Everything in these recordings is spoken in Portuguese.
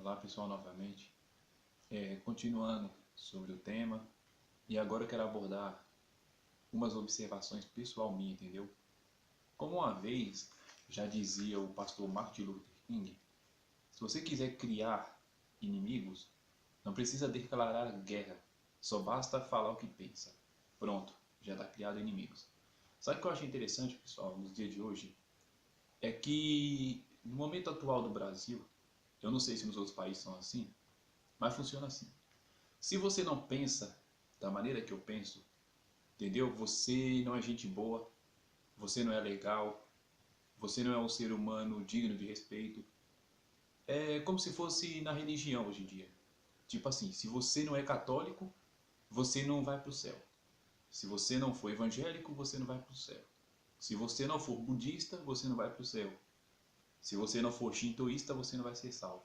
Olá pessoal, novamente. Continuando sobre o tema, e agora eu quero abordar umas observações pessoal minha, entendeu? Como uma vez já dizia o pastor Martin Luther King, se você quiser criar inimigos, não precisa declarar guerra, só basta falar o que pensa. Pronto, já está criado inimigos. Sabe o que eu acho interessante, pessoal, nos dias de hoje? É que no momento atual do Brasil, eu não sei se nos outros países são assim, mas funciona assim. Se você não pensa da maneira que eu penso, entendeu? Você não é gente boa, você não é legal, você não é um ser humano digno de respeito. É como se fosse na religião hoje em dia. Tipo assim, se você não é católico, você não vai para o céu. Se você não for evangélico, você não vai para o céu. Se você não for budista, você não vai para o céu. Se você não for shintoísta, você não vai ser salvo.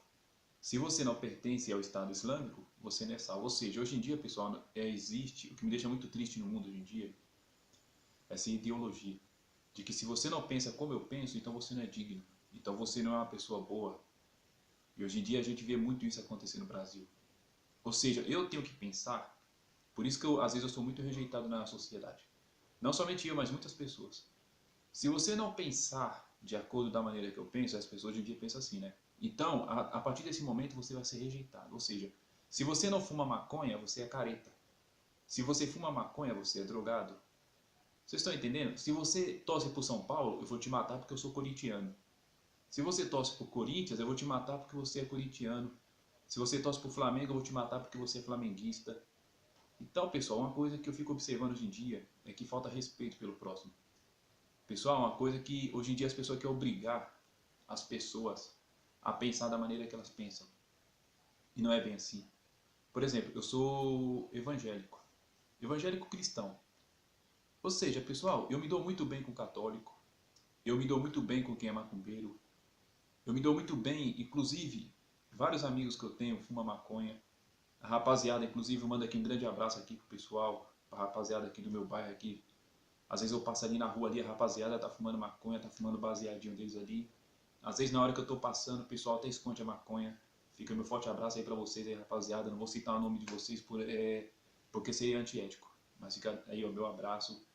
Se você não pertence ao Estado Islâmico, você não é salvo. Ou seja, hoje em dia, pessoal, existe, o que me deixa muito triste no mundo hoje em dia, essa ideologia de que se você não pensa como eu penso, então você não é digno. Então você não é uma pessoa boa. E hoje em dia a gente vê muito isso acontecer no Brasil. Ou seja, eu tenho que pensar, por isso que às vezes eu sou muito rejeitado na sociedade. Não somente eu, mas muitas pessoas. Se você não pensar de acordo da maneira que eu penso, as pessoas hoje em dia pensam assim, né? Então, a partir desse momento você vai ser rejeitado. Ou seja, se você não fuma maconha, você é careta. Se você fuma maconha, você é drogado. Vocês estão entendendo? Se você torce por São Paulo, eu vou te matar porque eu sou corintiano. Se você torce por Corinthians, eu vou te matar porque você é corintiano. Se você torce por Flamengo, eu vou te matar porque você é flamenguista. Então, pessoal, uma coisa que eu fico observando hoje em dia é que falta respeito pelo próximo. Pessoal, uma coisa que hoje em dia as pessoas querem obrigar as pessoas a pensar da maneira que elas pensam. E não é bem assim. Por exemplo, eu sou evangélico. Evangélico cristão. Ou seja, pessoal, eu me dou muito bem com católico. Eu me dou muito bem com quem é macumbeiro. Eu me dou muito bem, inclusive, vários amigos que eu tenho fumam maconha. A rapaziada, inclusive, manda aqui um grande abraço aqui pro pessoal, a rapaziada aqui do meu bairro aqui. Às vezes eu passo ali na rua ali, a rapaziada tá fumando maconha, tá fumando baseadinho deles ali. Às vezes na hora que eu tô passando, o pessoal até esconde a maconha. Fica meu forte abraço aí pra vocês aí, rapaziada. Não vou citar o nome de vocês porque seria antiético. Mas fica aí o meu abraço.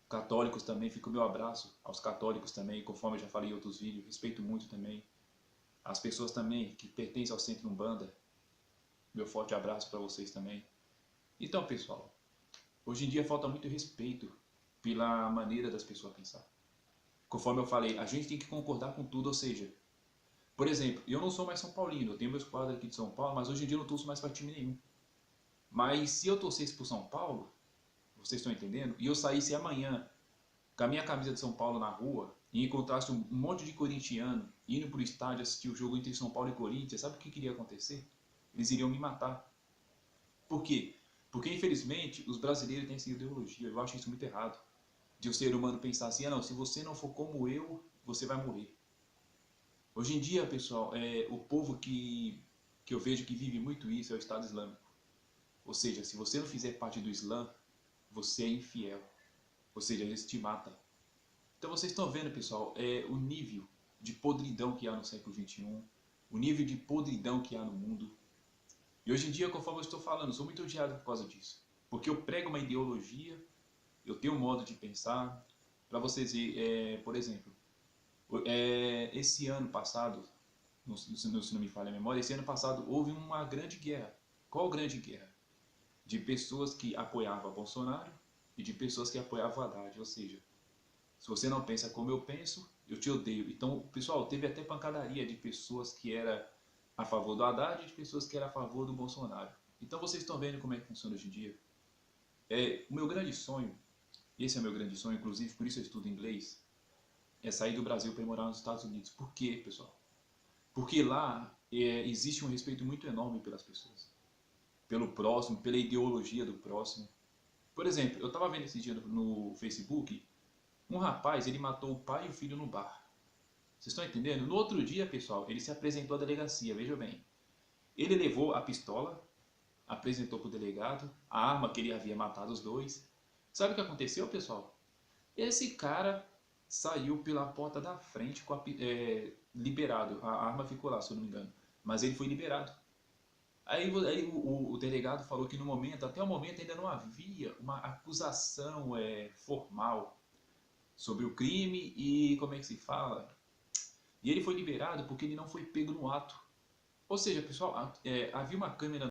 Católicos também, fica o meu abraço aos católicos também, conforme eu já falei em outros vídeos, respeito muito também. As pessoas também que pertencem ao Centro Umbanda, meu forte abraço para vocês também. Então, pessoal, hoje em dia falta muito respeito pela maneira das pessoas pensar. Conforme eu falei, a gente tem que concordar com tudo, ou seja, por exemplo, eu não sou mais São Paulino, eu tenho meus quadros aqui de São Paulo, mas hoje em dia eu não torço mais para time nenhum. Mas se eu torcesse por São Paulo, vocês estão entendendo? E eu saísse amanhã com a minha camisa de São Paulo na rua e encontrasse um monte de corintiano indo para o estádio assistir o jogo entre São Paulo e Corinthians, sabe o que iria acontecer? Eles iriam me matar. Por quê? Porque, infelizmente, os brasileiros têm essa ideologia, eu acho isso muito errado, de o ser humano pensar assim, ah não, se você não for como eu, você vai morrer. Hoje em dia, pessoal, o povo que eu vejo que vive muito isso é o Estado Islâmico. Ou seja, se você não fizer parte do Islã, você é infiel. Ou seja, eles te matam. Então vocês estão vendo, pessoal, o nível de podridão que há no século XXI, o nível de podridão que há no mundo. E hoje em dia, conforme eu estou falando, eu sou muito odiado por causa disso. Porque eu prego uma ideologia, eu tenho um modo de pensar. Para vocês verem, por exemplo, esse ano passado, se não me falha a memória, esse ano passado houve uma grande guerra. Qual grande guerra? De pessoas que apoiavam Bolsonaro e de pessoas que apoiavam Haddad. Ou seja, se você não pensa como eu penso, eu te odeio. Então, pessoal, teve até pancadaria de pessoas que eram a favor do Haddad e de pessoas que eram a favor do Bolsonaro. Então vocês estão vendo como é que funciona hoje em dia. O meu grande sonho, esse é o meu grande sonho, inclusive por isso eu estudo inglês, é sair do Brasil para morar nos Estados Unidos. Por quê, pessoal? Porque lá existe um respeito muito enorme pelas pessoas. Pelo próximo, pela ideologia do próximo. Por exemplo, eu estava vendo esse dia no Facebook, um rapaz, ele matou o pai e o filho no bar. Vocês estão entendendo? No outro dia, pessoal, ele se apresentou à delegacia, veja bem. Ele levou a pistola, apresentou para o delegado, a arma que ele havia matado os dois. Sabe o que aconteceu, pessoal? Esse cara saiu pela porta da frente liberado. A arma ficou lá, se eu não me engano. mas ele foi liberado. Aí o delegado falou que no momento, até o momento ainda não havia uma acusação formal sobre o crime e como é que se fala? E ele foi liberado porque ele não foi pego no ato. Ou seja, pessoal, havia uma câmera